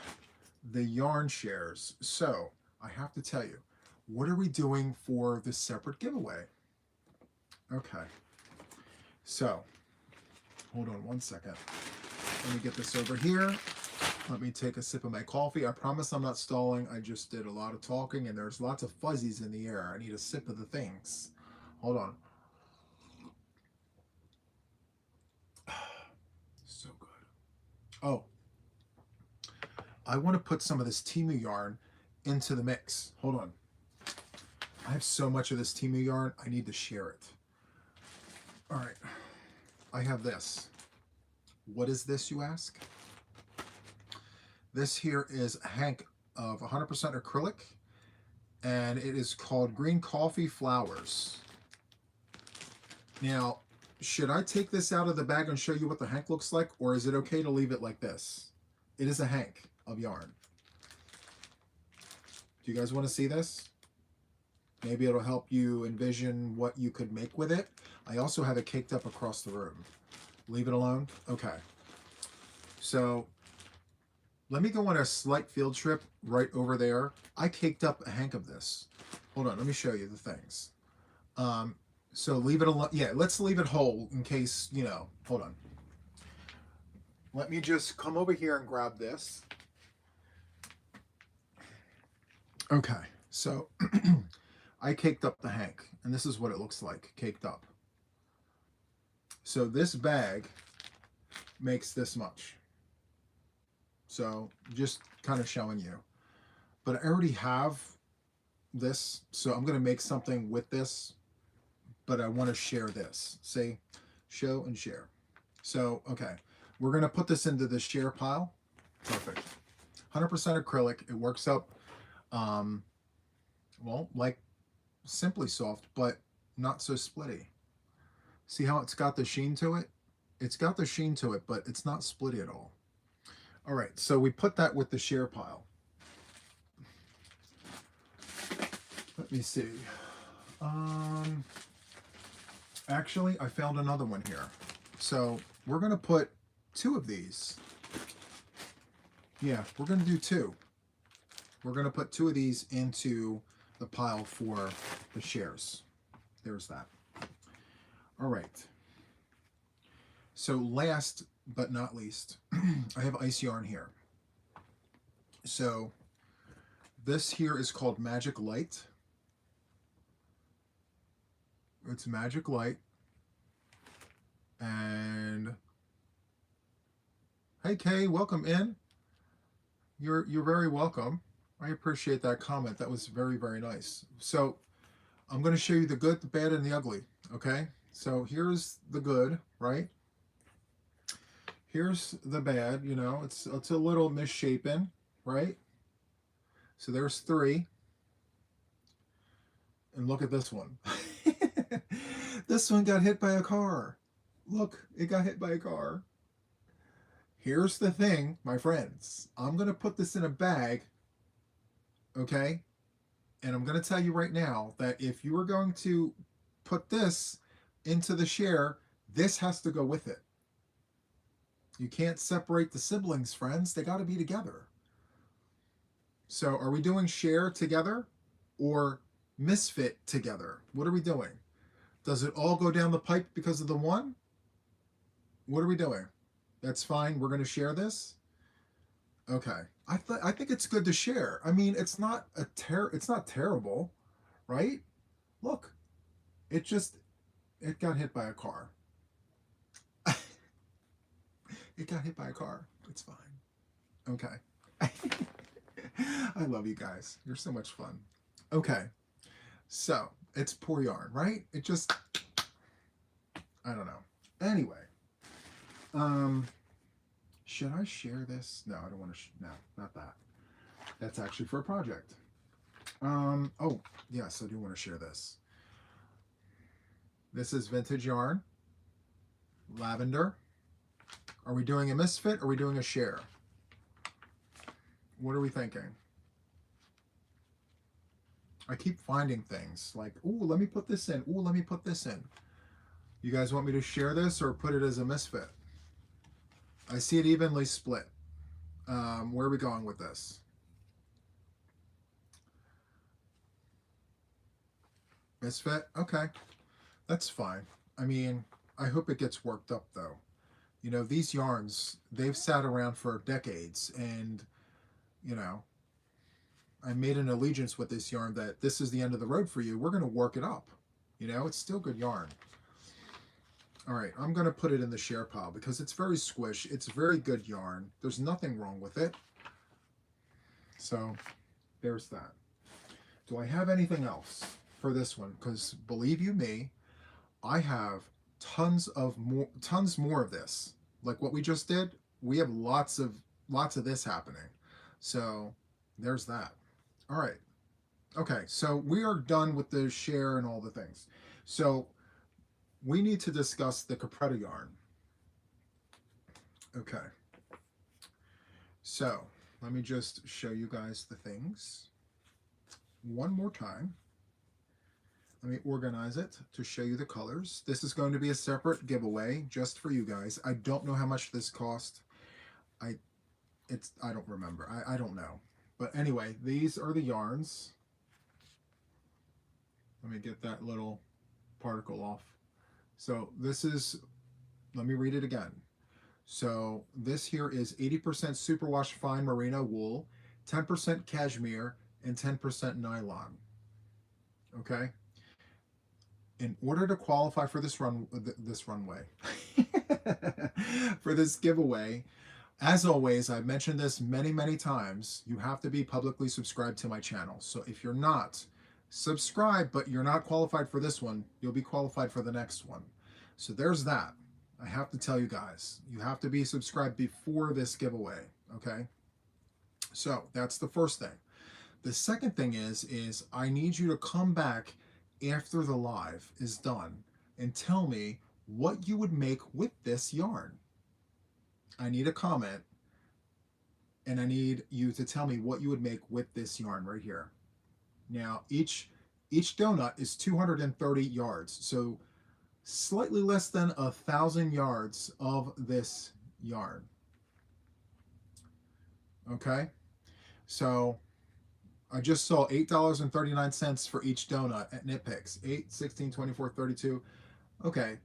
the yarn shares. So I have to tell you, what are we doing for the separate giveaway? Okay. So hold on one second. Let me get this over here. Let me take a sip of my coffee. I promise I'm not stalling. I just did a lot of talking and there's lots of fuzzies in the air. I need a sip of the things. Hold on. So good. Oh, I want to put some of this Timu yarn into the mix. Hold on. I have so much of this Timu yarn. I need to share it. All right. I have this. What is this, you ask? This here is a hank of 100% acrylic, and it is called Green Coffee Flowers. Now, should I take this out of the bag and show you what the hank looks like, or is it okay to leave it like this? It is a hank of yarn. Do you guys want to see this? Maybe it'll help you envision what you could make with it. I also have it caked up across the room. Leave it alone? Okay. So let me go on a slight field trip right over there. I caked up a hank of this. Hold on, let me show you the things. So leave it alone. Yeah, let's leave it whole in case, you know, hold on. Let me just come over here and grab this. Okay, so I caked up the hank, and this is what it looks like, caked up. So this bag makes this much. So just kind of showing you. But I already have this, so I'm going to make something with this, but I want to share this. See, show and share. So, okay, we're going to put this into the share pile. Perfect. 100% acrylic. It works up, well, like Simply Soft, but not so splitty. See how it's got the sheen to it? It's got the sheen to it, but it's not splitty at all. All right, so we put that with the share pile. Let me see. Actually, I found another one here. So we're going to put 2 of these. Yeah, we're going to do 2. We're going to put 2 of these into the pile for the shares. There's that. All right. So last but not least, I have ice yarn here. So this here is called Magic Light. It's Magic Light. And hey Kay, welcome in. You're very welcome. I appreciate that comment. That was very, very nice. So I'm going to show you the good, the bad, and the ugly. Okay? So here's the good, right? Here's the bad, you know, it's a little misshapen, right? So there's 3. And look at this one. This one got hit by a car. Look, it got hit by a car. Here's the thing, my friends. I'm going to put this in a bag, okay? And I'm going to tell you right now that if you are going to put this into the share, this has to go with it. You can't separate the siblings, friends. They got to be together. So are we doing share together or misfit together? What are we doing? Does it all go down the pipe because of the one? What are we doing? That's fine. We're going to share this. Okay. I think it's good to share. I mean, it's not terrible, right? Look, It just, it got hit by a car. It got hit by a car. It's fine. Okay. I love you guys. You're so much fun. Okay. So it's poor yarn, right? It just, I don't know. Anyway, um, should I share this? No, I don't want to. No, not that. That's actually for a project. Oh, yes, I do want to share this. This is vintage yarn, lavender. Are we doing a misfit? Or are we doing a share? What are we thinking? I keep finding things like, ooh, let me put this in. Ooh, let me put this in. You guys want me to share this or put it as a misfit? I see it evenly split. Where are we going with this? Misfit? Okay, that's fine. I mean, I hope it gets worked up though. You know, these yarns, they've sat around for decades, and, you know, I made an allegiance with this yarn that this is the end of the road for you. We're going to work it up. You know, it's still good yarn. All right, I'm going to put it in the share pile because it's very squish. It's very good yarn. There's nothing wrong with it. So there's that. Do I have anything else for this one? Because believe you me, I have tons more of this. Like what we just did, we have lots of this happening. So there's that. All right. Okay, so we are done with the share and all the things. So we need to discuss the capretta yarn. Okay. So let me just show you guys the things one more time. Let me organize it to show you the colors. This is going to be a separate giveaway just for you guys. I don't know how much this cost. I I don't remember. I don't know. But anyway, these are the yarns. Let me get that little particle off. So this is, let me read it again. So this here is 80% superwash fine merino wool, 10% cashmere, and 10% nylon. Okay. In order to qualify for this runway, for this giveaway, as always, I've mentioned this many times, you have to be publicly subscribed to my channel. So if you're not subscribed, but you're not qualified for this one, you'll be qualified for the next one. So there's that. I have to tell you guys, you have to be subscribed before this giveaway, okay? So that's the first thing. The second thing is I need you to come back after the live is done and tell me what you would make with this yarn. I need a comment, and I need you to tell me what you would make with this yarn right here. Now, each donut is 230 yards, so slightly less than 1,000 yards of this yarn. Okay, so I just saw $8.39 for each donut at Nitpicks. 8, 16, 24, 32. Okay,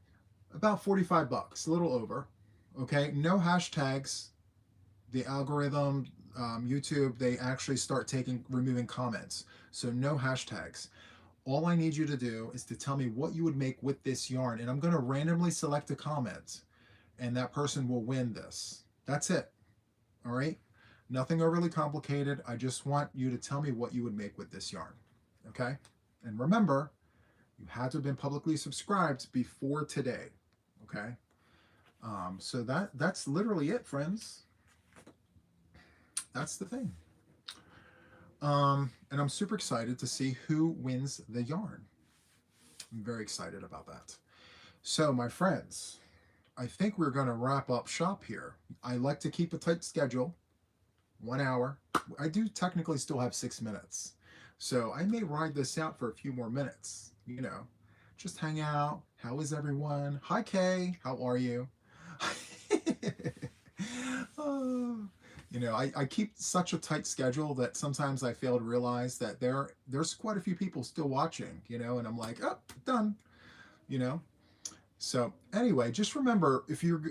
about 45 bucks, a little over. Okay, no hashtags. The algorithm, YouTube, they actually start removing comments. So no hashtags. All I need you to do is to tell me what you would make with this yarn, and I'm going to randomly select a comment, and that person will win this. That's it. All right? Nothing overly complicated. I just want you to tell me what you would make with this yarn. Okay? And remember, you had to have been publicly subscribed before today. Okay? So that's literally it, friends. That's the thing. And I'm super excited to see who wins the yarn. I'm very excited about that. So, my friends, I think we're going to wrap up shop here. I like to keep a tight schedule, 1 hour. I do technically still have 6 minutes. So, I may ride this out for a few more minutes, you know. Just hang out. How is everyone? Hi, Kay. How are you? Oh. You know, I keep such a tight schedule that sometimes I fail to realize that there's quite a few people still watching, you know, and I'm like, oh, done, you know. So anyway, just remember, if you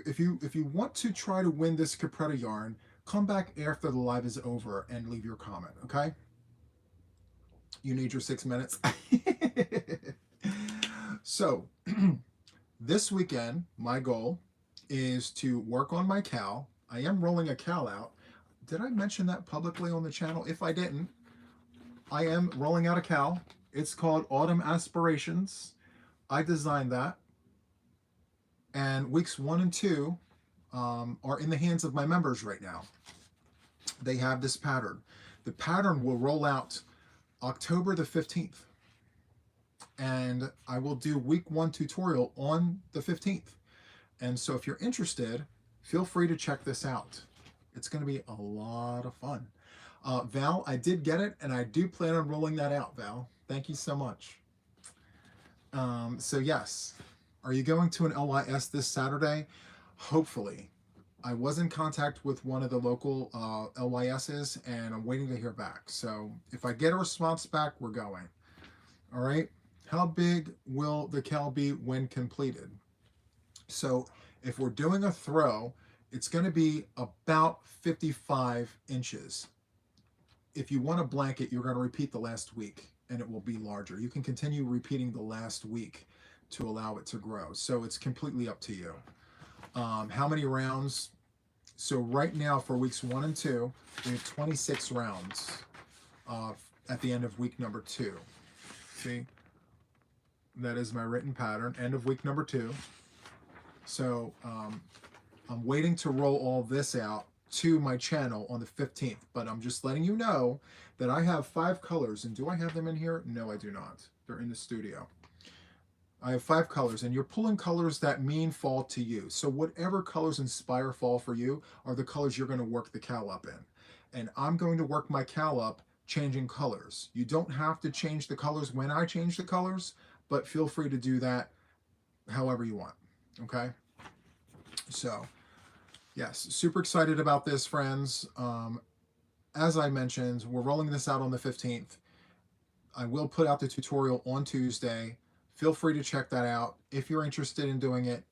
want to try to win this capretta yarn, come back after the live is over and leave your comment, okay? You need your 6 minutes. So this weekend, my goal is to work on my cowl. I am rolling a cowl out. Did I mention that publicly on the channel? If I didn't, I am rolling out a cowl. It's called Autumn Aspirations. I designed that. And weeks 1 and 2 are in the hands of my members right now. They have this pattern. The pattern will roll out October the 15th. And I will do week 1 tutorial on the 15th. And so if you're interested, feel free to check this out. It's going to be a lot of fun. Val, I did get it, and I do plan on rolling that out, Val. Thank you so much. So yes, are you going to an LYS this Saturday? Hopefully. I was in contact with one of the local LYSs, and I'm waiting to hear back. So if I get a response back, we're going. All right. How big will the cowl be when completed? So if we're doing a throw, it's going to be about 55 inches. If you want a blanket, you're going to repeat the last week, and it will be larger. You can continue repeating the last week to allow it to grow. So it's completely up to you. How many rounds? So right now for weeks 1 and 2, we have 26 rounds at the end of week number 2. See, that is my written pattern, end of week number 2. So I'm waiting to roll all this out to my channel on the 15th, but I'm just letting you know that I have 5 colors. And do I have them in here? No, I do not. They're in the studio. I have 5 colors, and you're pulling colors that mean fall to you. So whatever colors inspire fall for you are the colors you're going to work the cowl up in. And I'm going to work my cowl up changing colors. You don't have to change the colors when I change the colors, but feel free to do that however you want. Okay? So, yes, super excited about this, friends. As I mentioned, we're rolling this out on the 15th. I will put out the tutorial on Tuesday. Feel free to check that out. If you're interested in doing it,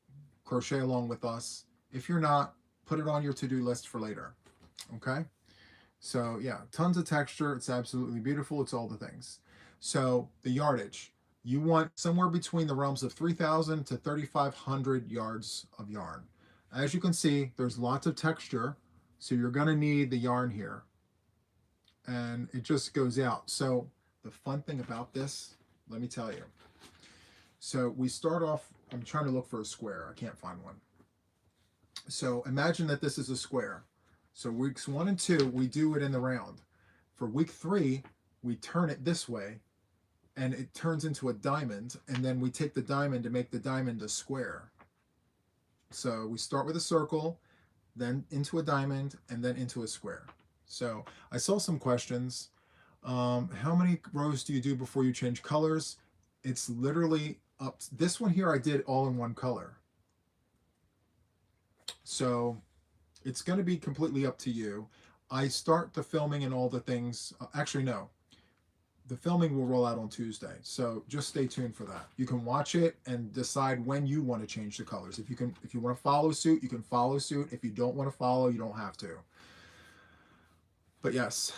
crochet along with us. If you're not, put it on your to-do list for later. Okay? So yeah, tons of texture. It's absolutely beautiful. It's all the things. So the yardage. You want somewhere between the realms of 3,000 to 3,500 yards of yarn. As you can see, there's lots of texture. So you're going to need the yarn here. And it just goes out. So the fun thing about this, let me tell you. So we start off, I'm trying to look for a square. I can't find one. So imagine that this is a square. So weeks 1 and 2, we do it in the round. For week 3, we turn it this way, and it turns into a diamond, and then we take the diamond to make the diamond a square. So we start with a circle, then into a diamond, and then into a square. So I saw some questions. How many rows do you do before you change colors? It's literally up. This one here I did all in one color. So it's going to be completely up to you. I start the filming and all the things. Actually, no. The filming will roll out on Tuesday. So just stay tuned for that. You can watch it and decide when you want to change the colors. If you want to follow suit, you can follow suit. If you don't want to follow, you don't have to. But yes,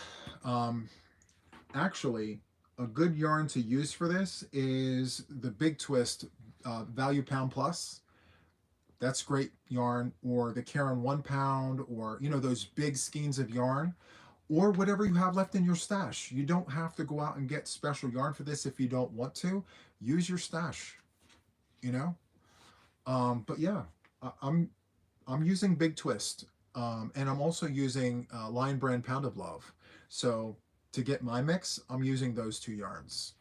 actually, a good yarn to use for this is the Big Twist Value Pound Plus. That's great yarn, or the Karen 1 pound, or those big skeins of yarn, or whatever you have left in your stash. You don't have to go out and get special yarn for this if you don't want to. Use your stash, But yeah, I'm using Big Twist, and I'm also using Lion Brand Pound of Love. So to get my mix, I'm using those 2 yarns.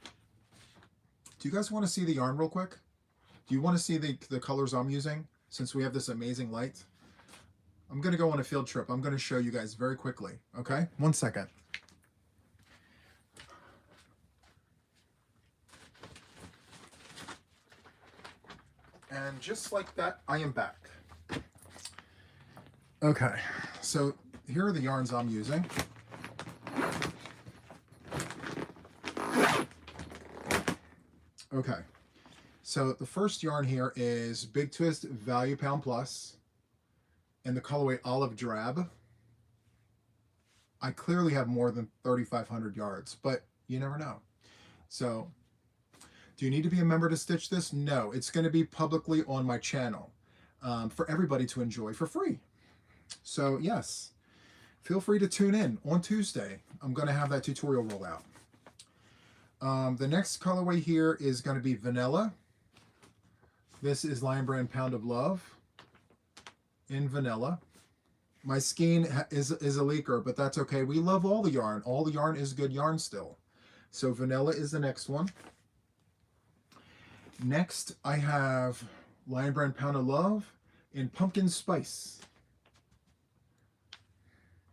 Do you guys want to see the yarn real quick? Do you want to see the colors I'm using since we have this amazing light? I'm going to go on a field trip. I'm going to show you guys very quickly. Okay? 1 second. And just like that, I am back. Okay. So here are the yarns I'm using. Okay, so the first yarn here is Big Twist Value Pound Plus in the colorway Olive Drab. I clearly have more than 3,500 yards, but you never know. So Do you need to be a member to stitch this? No, it's going to be publicly on my channel for everybody to enjoy for free. So yes, feel free to tune in on Tuesday. I'm going to have that tutorial roll out. The next colorway here is going to be vanilla. This is Lion Brand Pound of Love in vanilla. My skein is a leaker, but that's okay. We love all the yarn. All the yarn is good yarn still. So vanilla is the next one. Next, I have Lion Brand Pound of Love in pumpkin spice.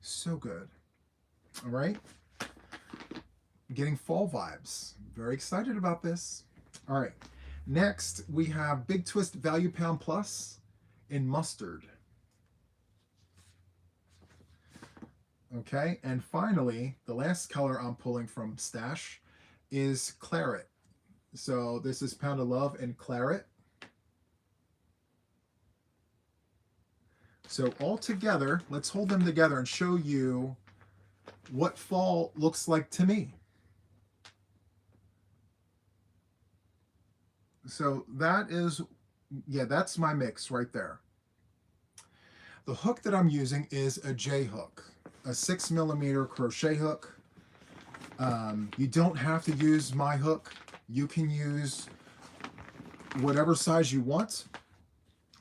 So good. All right. Getting fall vibes. Very excited about this. All right. Next, we have Big Twist Value Pound Plus in mustard. Okay. And finally, the last color I'm pulling from Stash is claret. So this is Pound of Love in claret. So all together, let's hold them together and show you what fall looks like to me. So that is, yeah, that's my mix right there. The hook that I'm using is a J hook, a 6mm crochet hook. You don't have to use my hook. You can use whatever size you want.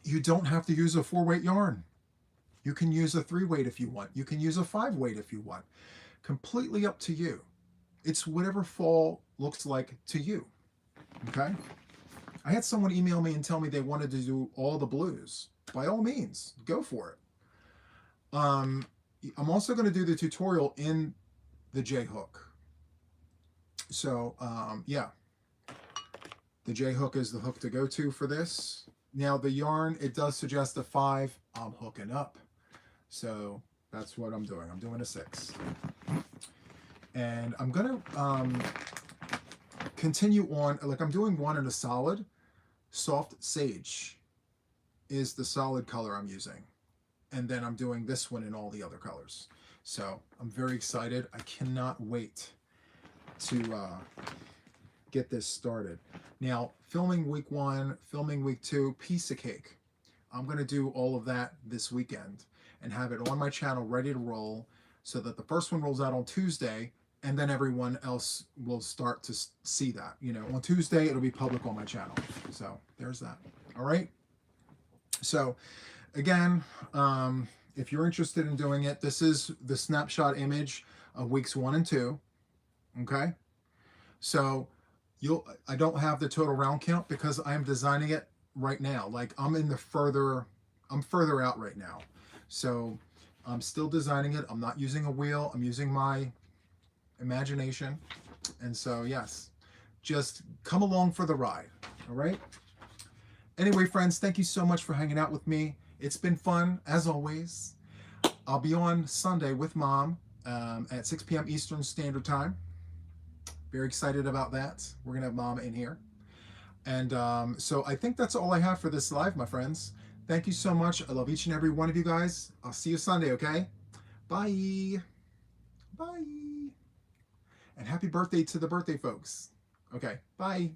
You don't have to use a 4-weight yarn. You can use a 3-weight if you want. You can use a 5-weight if you want. Completely up to you. It's whatever fall looks like to you. Okay? I had someone email me and tell me they wanted to do all the blues. By all means, go for it. I'm also going to do the tutorial in the J hook. So, yeah. The J hook is the hook to go to for this. Now the yarn, it does suggest a 5. I'm hooking up. So that's what I'm doing. I'm doing a 6. And I'm going to continue on, like I'm doing one in a solid. Soft Sage is the solid color I'm using. And then I'm doing this one in all the other colors. So I'm very excited. I cannot wait to get this started. Now, filming week 1, filming week 2, piece of cake. I'm going to do all of that this weekend and have it on my channel ready to roll so that the first one rolls out on Tuesday and then everyone else will start to see that. You know, on Tuesday, it'll be public on my channel. So there's that. All right. So again, if you're interested in doing it, this is the snapshot image of weeks 1 and 2. Okay. So I don't have the total round count because I'm designing it right now. Like I'm further out right now. So I'm still designing it. I'm not using a wheel. I'm using my imagination. And so, yes, just come along for the ride. All right. Anyway, friends, thank you so much for hanging out with me. It's been fun as always. I'll be on Sunday with Mom at 6 p.m. Eastern Standard Time. Very excited about that. We're going to have Mom in here. And so I think that's all I have for this live, my friends. Thank you so much. I love each and every one of you guys. I'll see you Sunday, okay? Bye. Bye. And happy birthday to the birthday folks. Okay, bye.